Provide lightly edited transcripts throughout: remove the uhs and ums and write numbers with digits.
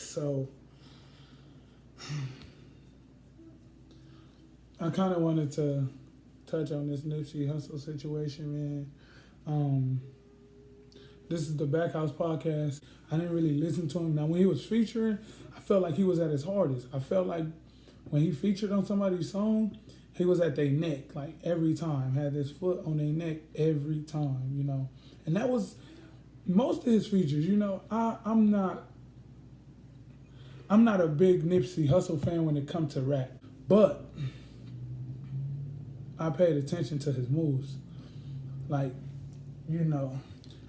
So I kind of wanted to touch on this Nipsey Hussle situation, man. Um, this is the Backhouse podcast. I didn't really listen to him. Now, when he was featuring, I felt like he was at his hardest. I felt like when he featured on somebody's song, he was at their neck, like every time. Had his foot on their neck every time, you know. And that was most of his features, you know. I'm not a big Nipsey Hussle fan when it comes to rap, but I paid attention to his moves. Like, you know,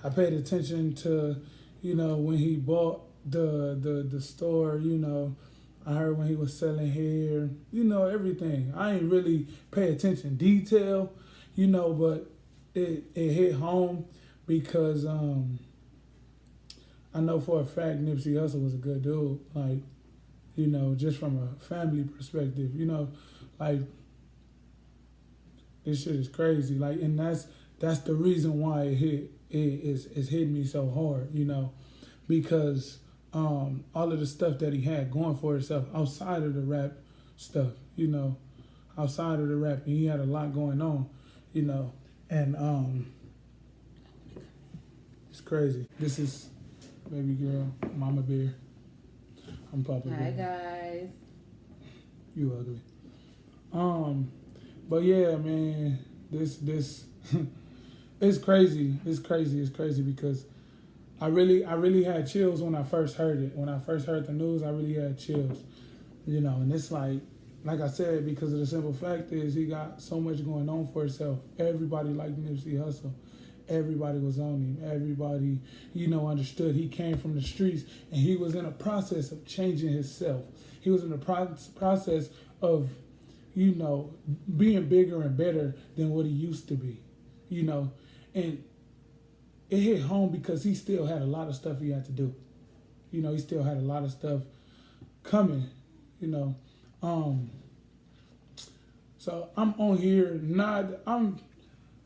I paid attention to, you know, when he bought the store, you know, I heard when he was selling hair, you know, everything. I ain't really pay attention detail, you know, but it hit home because I know for a fact Nipsey Hussle was a good dude. Like, you know, just from a family perspective, you know, like this shit is crazy. Like, and that's the reason why it's hitting me so hard, you know, because all of the stuff that he had going for himself outside of the rap stuff, you know, outside of the rap, and he had a lot going on, you know, and it's crazy. This is baby girl, Mama Bear. I'm Papa Bear. Hi guys. You ugly. But yeah, man, this it's crazy. It's crazy because I really had chills when I first heard it. When I first heard the news, I really had chills. You know, and it's like I said, because of the simple fact is he got so much going on for himself. Everybody liked Nipsey Hussle. Everybody was on him. Everybody, you know, understood he came from the streets and he was in a process of changing himself. He was in a process of, you know, being bigger and better than what he used to be, you know. And it hit home because he still had a lot of stuff he had to do. You know, he still had a lot of stuff coming, you know. So I'm on here,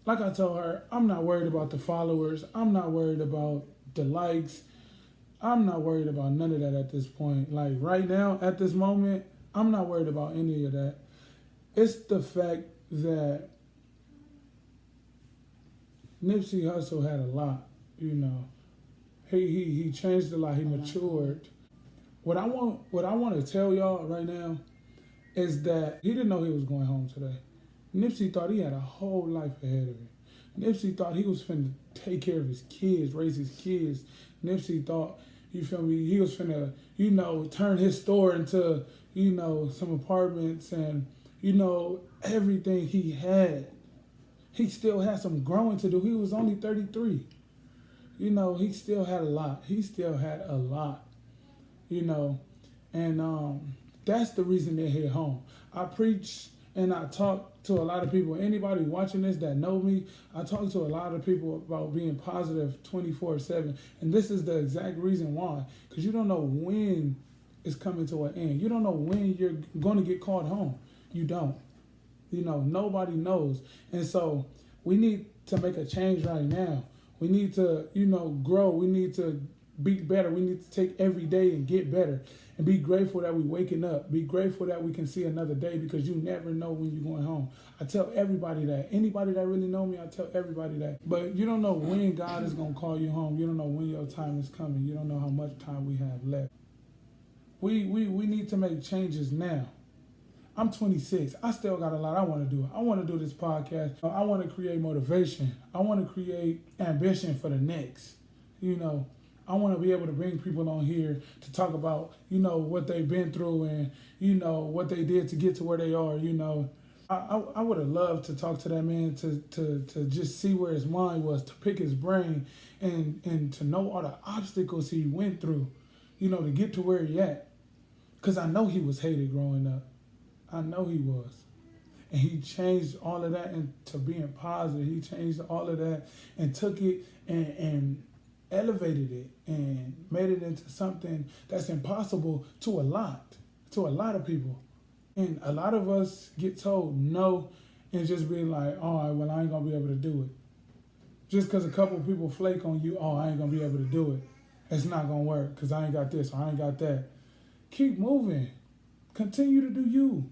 like I told her, I'm not worried about the followers. I'm not worried about the likes. I'm not worried about none of that at this point. Like right now, at this moment, I'm not worried about any of that. It's the fact that Nipsey Hussle had a lot, you know. He changed a lot. He matured. What I want to tell y'all right now is that he didn't know he was going home today. Nipsey thought he had a whole life ahead of him. Nipsey thought he was finna take care of his kids, raise his kids. Nipsey thought, you feel me, he was finna, you know, turn his store into, you know, some apartments and, you know, everything he had. He still had some growing to do. He was only 33. You know, he still had a lot. You know, and that's the reason they hit home. I preach and I talk to a lot of people. Anybody watching this that know me, I talk to a lot of people about being positive 24/7. And this is the exact reason why. Because you don't know when it's coming to an end. You don't know when you're going to get called home. You don't. You know, nobody knows. And so we need to make a change right now. We need to, you know, grow. We need to be better. We need to take every day and get better. And be grateful that we're waking up. Be grateful that we can see another day because you never know when you're going home. I tell everybody that. Anybody that really know me, I tell everybody that. But you don't know when God is going to call you home. You don't know when your time is coming. You don't know how much time we have left. We need to make changes now. I'm 26. I still got a lot I want to do. I want to do this podcast. I want to create motivation. I want to create ambition for the next. You know, I want to be able to bring people on here to talk about, you know, what they've been through and, you know, what they did to get to where they are, you know. I would have loved to talk to that man to just see where his mind was, to pick his brain and to know all the obstacles he went through, you know, to get to where he at. Because I know he was hated growing up. I know he was. And he changed all of that into being positive. He changed all of that and took it and elevated it and made it into something that's impossible to a lot of people. And a lot of us get told no and just be like, all right, well, I ain't going to be able to do it. Just because a couple of people flake on you, oh, I ain't going to be able to do it. it's not gonna work because I ain't got this or I ain't got that. Keep moving. Continue to do you.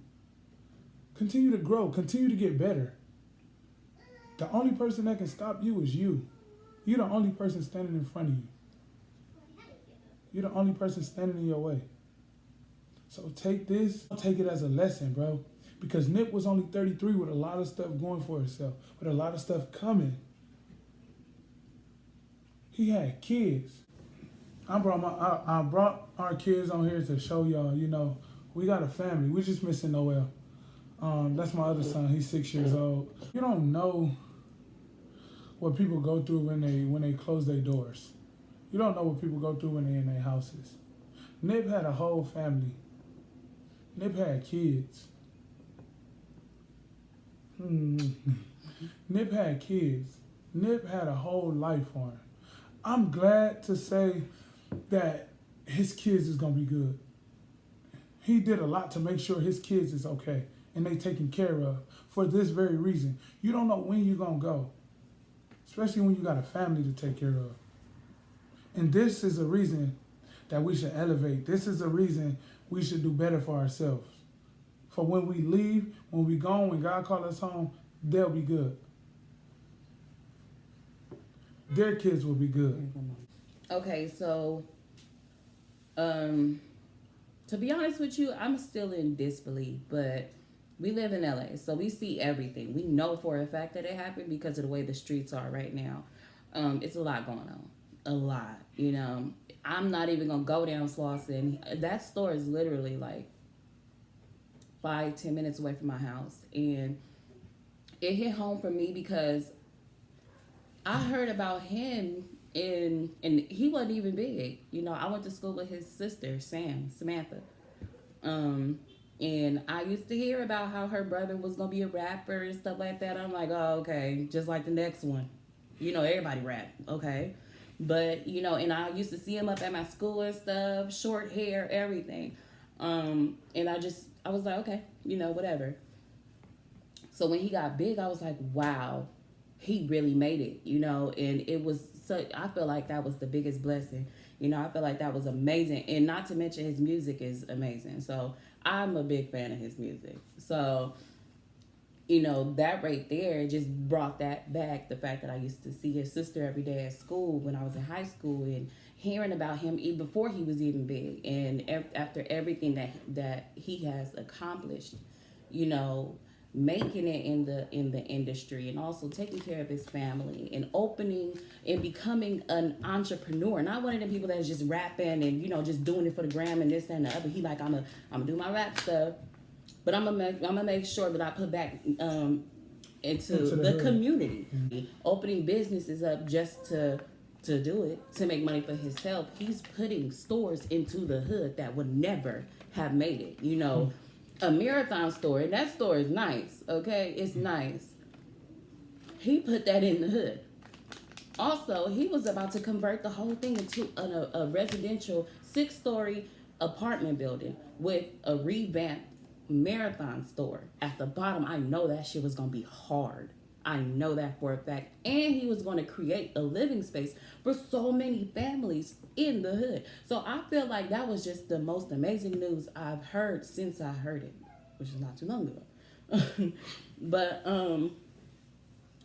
Continue to grow. Continue to get better. The only person that can stop you is you. You're the only person standing in front of you. You're the only person standing in your way. So take it as a lesson, bro. Because Nip was only 33 with a lot of stuff going for himself, with a lot of stuff coming. He had kids. I brought our kids on here to show y'all, you know, we got a family. We're just missing Noel. That's my other son. He's 6 years old. You don't know what people go through when they close their doors. You don't know what people go through when they're in their houses. Nip had a whole family. Nip had kids. Nip had kids. Nip had a whole life for him. I'm glad to say that his kids is gonna be good. He did a lot to make sure his kids is okay and they taken care of for this very reason. You don't know when you're gonna go, especially when you got a family to take care of. And this is a reason that we should elevate. This is a reason we should do better for ourselves. For when we leave, when we gone, when God calls us home, they'll be good. Their kids will be good. Okay, so to be honest with you, I'm still in disbelief, but we live in LA, so we see everything. We know for a fact that it happened because of the way the streets are right now. It's a lot going on. A lot, you know. I'm not even gonna go down Slauson. That store is literally like 5-10 minutes away from my house, and it hit home for me because I heard about him and he wasn't even big. You know, I went to school with his sister, Samantha. And I used to hear about how her brother was gonna be a rapper and stuff like that. I'm like, oh, okay, just like the next one. You know, everybody rap, okay? But, you know, and I used to see him up at my school and stuff, short hair, everything. And I was like, okay, you know, whatever. So when he got big, I was like, wow, he really made it, you know, and it was so, I feel like that was the biggest blessing. You know, I feel like that was amazing. And not to mention his music is amazing. So I'm a big fan of his music. So, you know, that right there just brought that back. The fact that I used to see his sister every day at school when I was in high school and hearing about him even before he was even big. And after everything that he has accomplished, you know, making it in the industry and also taking care of his family and opening and becoming an entrepreneur. Not one of them people that's just rapping and, you know, just doing it for the gram and this, that, and the other. He like, I'm gonna do my rap stuff, but I'm gonna make sure that I put back into the community. Mm-hmm. Opening businesses up just to do it, to make money for himself. He's putting stores into the hood that would never have made it, you know. Mm-hmm. A Marathon store, and that store is nice, okay? It's nice. He put that in the hood. Also, he was about to convert the whole thing into a residential 6-story apartment building with a revamped Marathon store at the bottom. I know that shit was gonna be hard. I know that for a fact. And he was going to create a living space for so many families in the hood. So I feel like that was just the most amazing news I've heard since I heard it, which is not too long ago. But,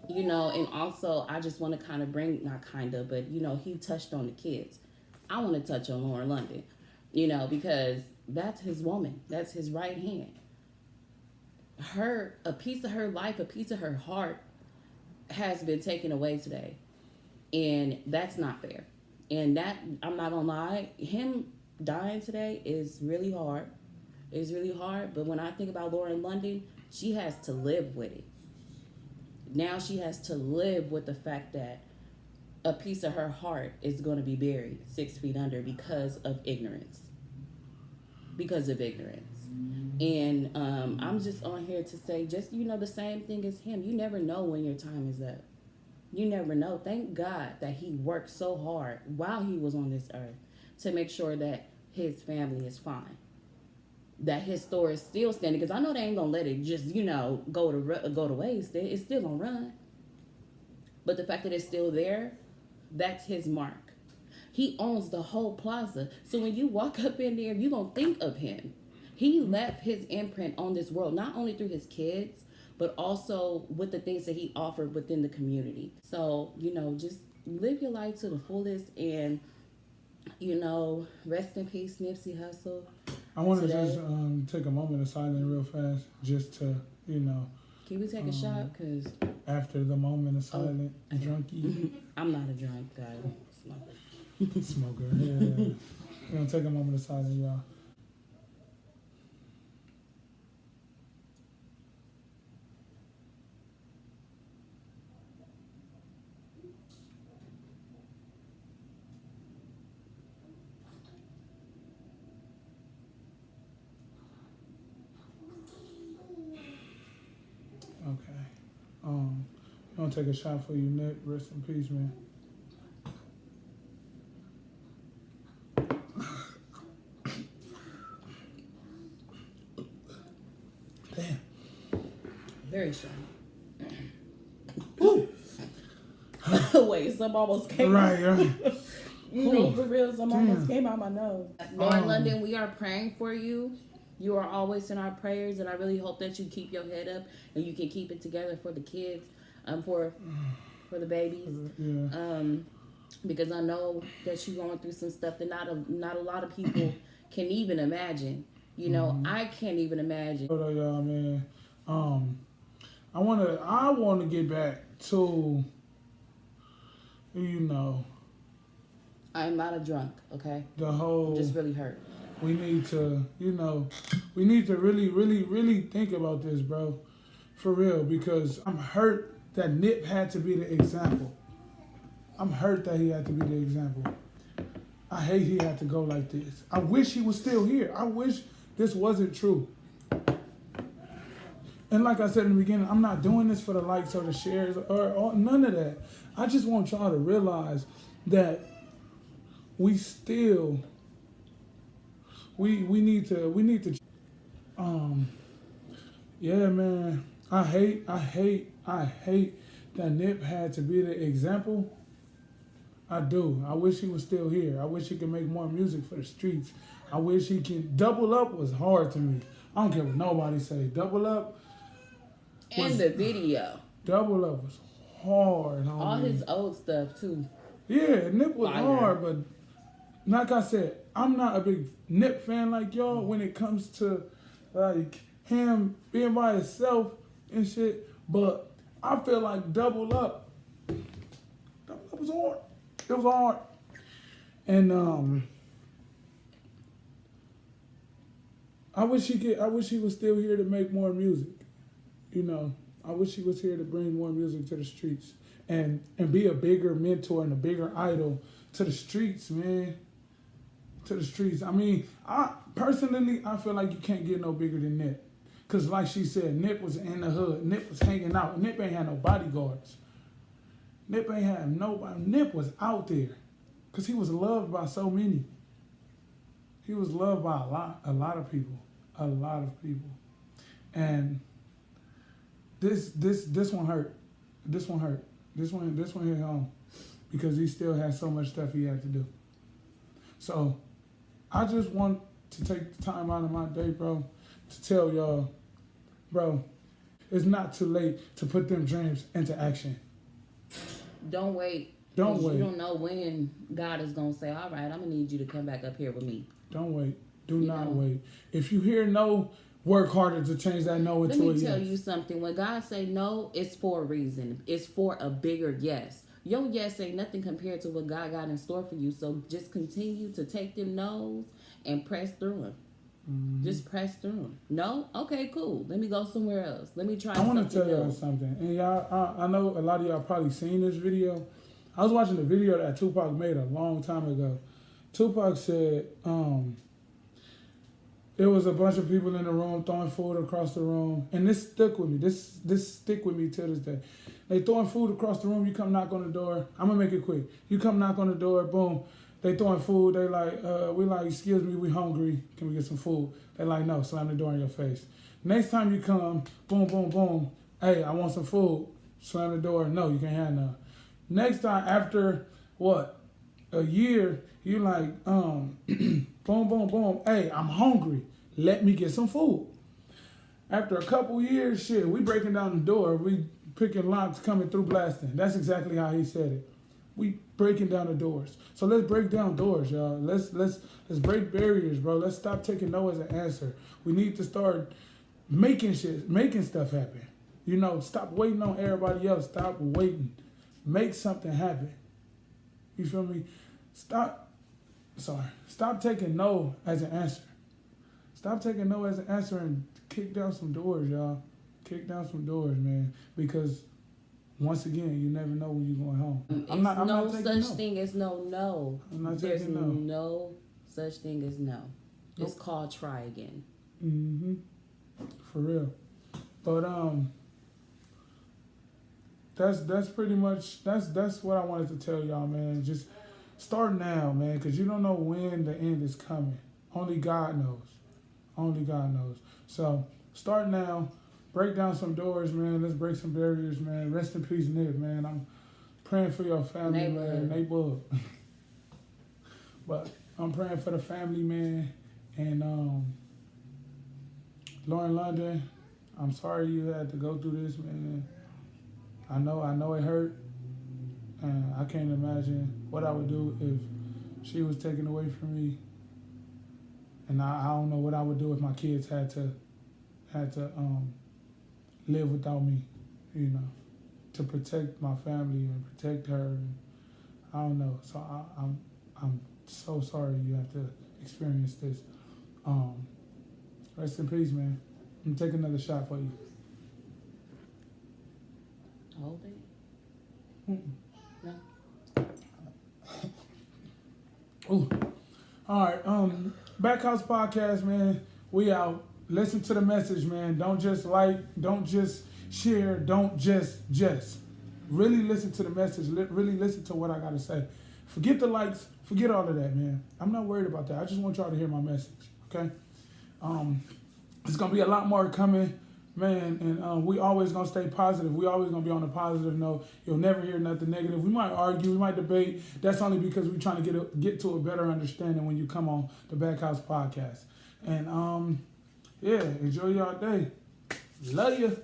you know, and also I just want to kind of bring, not kind of, but, you know, he touched on the kids. I want to touch on Lauren London, you know, because that's his woman. That's his right hand. A piece of her life, a piece of her heart has been taken away today. And that's not fair. And that, I'm not gonna lie, him dying today is really hard. It's really hard. But when I think about Lauren London, she has to live with it. Now she has to live with the fact that a piece of her heart is going to be buried 6 feet under because of ignorance. Because of ignorance. And I'm just on here to say, just, you know, the same thing as him. You never know when your time is up. You never know. Thank God that he worked so hard while he was on this earth to make sure that his family is fine. That his store is still standing. Because I know they ain't going to let it just, you know, go to waste. It's still going to run. But the fact that it's still there, that's his mark. He owns the whole plaza. So when you walk up in there, you're going to think of him. He left his imprint on this world, not only through his kids, but also with the things that he offered within the community. So, just live your life to the fullest and, rest in peace, Nipsey Hussle. I want to just take a moment of silence real fast just to, Can we take a shot? Because after the moment of silence, drunkie. I'm not a drunk guy. Smoker. Yeah. We're going to take a moment of silence, y'all. Okay. I'm gonna take a shot for you, Nick. Rest in peace, man. Damn. Very strong. Wait, some almost came Right. for real, some almost came out my nose. Lauren London, we are praying for you. You are always in our prayers, and I really hope that you keep your head up and you can keep it together for the kids, for the babies. Yeah. Because I know that you're going through some stuff that not a lot of people can even imagine. I can't even imagine. Hold on, y'all, man. I wanna get back to, I'm not a drunk, okay? the whole. I'm just really hurt. We need to, really, really, really think about this, bro. For real, because I'm hurt that Nip had to be the example. I'm hurt that he had to be the example. I hate he had to go like this. I wish he was still here. I wish this wasn't true. And like I said in the beginning, I'm not doing this for the likes or the shares or none of that. I just want y'all to realize that we still... We need to yeah, man. I hate that Nip had to be the example. I do. I wish he was still here. I wish he could make more music for the streets. I wish he can. Double Up was hard to me. I don't care what nobody say. Double Up And the video. Double Up was hard, homie. All his old stuff too. Yeah, Nip was hard, but like I said, I'm not a big Nip fan like y'all when it comes to like him being by himself and shit. But I feel like Double Up was hard. It was hard. And I wish he was still here to make more music. I wish he was here to bring more music to the streets and be a bigger mentor and a bigger idol to the streets, man. To the streets. I mean, I feel like you can't get no bigger than Nip. Because like she said, Nip was in the hood. Nip was hanging out. Nip ain't had no bodyguards. Nip ain't had nobody. Nip was out there. Because he was loved by so many. He was loved by a lot of people. A lot of people. And this one hurt. This one hurt. This one hit home. Because he still had so much stuff he had to do. So I just want to take the time out of my day, bro, to tell y'all, bro, it's not too late to put them dreams into action. Don't wait. Don't wait. You don't know when God is going to say, all right, I'm going to need you to come back up here with me. Don't wait. Do not wait. If you hear no, work harder to change that no into a yes. Let me tell you something. When God say no, it's for a reason. It's for a bigger yes. Your yes ain't nothing compared to what God got in store for you. So just continue to take them no's and press through them. Mm-hmm. Just press through them. No? Okay, cool. Let me go somewhere else. Let me try something. I want to tell y'all something. And y'all, I know a lot of y'all probably seen this video. I was watching the video that Tupac made a long time ago. Tupac said, there was a bunch of people in the room throwing food across the room. And this stuck with me. This stick with me till this day. They throwing food across the room. You come knock on the door. I'm going to make it quick. You come knock on the door. Boom. They throwing food. They like, we like, excuse me, we hungry. Can we get some food? They like, no, slam the door in your face. Next time you come, boom, boom, boom. Hey, I want some food. Slam the door. No, you can't have none. Next time after, what? a year, you like, boom, boom, boom. Hey, I'm hungry. Let me get some food. After a couple years, shit, we breaking down the door. We picking locks, coming through blasting. That's exactly how he said it. We breaking down the doors. So let's break down doors, y'all. Let's break barriers, bro. Let's stop taking no as an answer. We need to start making stuff happen. You know, stop waiting on everybody else. Stop waiting. Make something happen. You feel me? Stop taking no as an answer. Stop taking no as an answer and kick down some doors, y'all. Kick down some doors, man. Because once again, you never know when you're going home. I'm not taking such thing as no. I'm not There's taking no such thing as no. It's called try again. Mm-hmm. For real. But that's pretty much that's what I wanted to tell y'all, man. Just start now, man, because you don't know when the end is coming. Only God knows. Only God knows. So start now. Break down some doors, man. Let's break some barriers, man. Rest in peace, Nip, man. I'm praying for your family, man. Neighbor. But I'm praying for the family, man. And Lauren London, I'm sorry you had to go through this, man. I know it hurt. And I can't imagine what I would do if she was taken away from me. And I don't know what I would do if my kids had to live without me, you know, to protect my family and protect her. And I don't know. So I'm so sorry you have to experience this. Rest in peace, man. I'm gonna take another shot for you. Hold it. No. Ooh. All right. Backhouse Podcast, man. We out. Listen to the message, man. Don't just like, don't just share, don't just. Really listen to the message. Really listen to what I got to say. Forget the likes. Forget all of that, man. I'm not worried about that. I just want y'all to hear my message, okay? It's going to be a lot more coming, man, and we always going to stay positive. We always going to be on a positive note. You'll never hear nothing negative. We might argue. We might debate. That's only because we're trying to get to a better understanding when you come on the Backhouse Podcast. And, yeah, enjoy y'all day. Love you.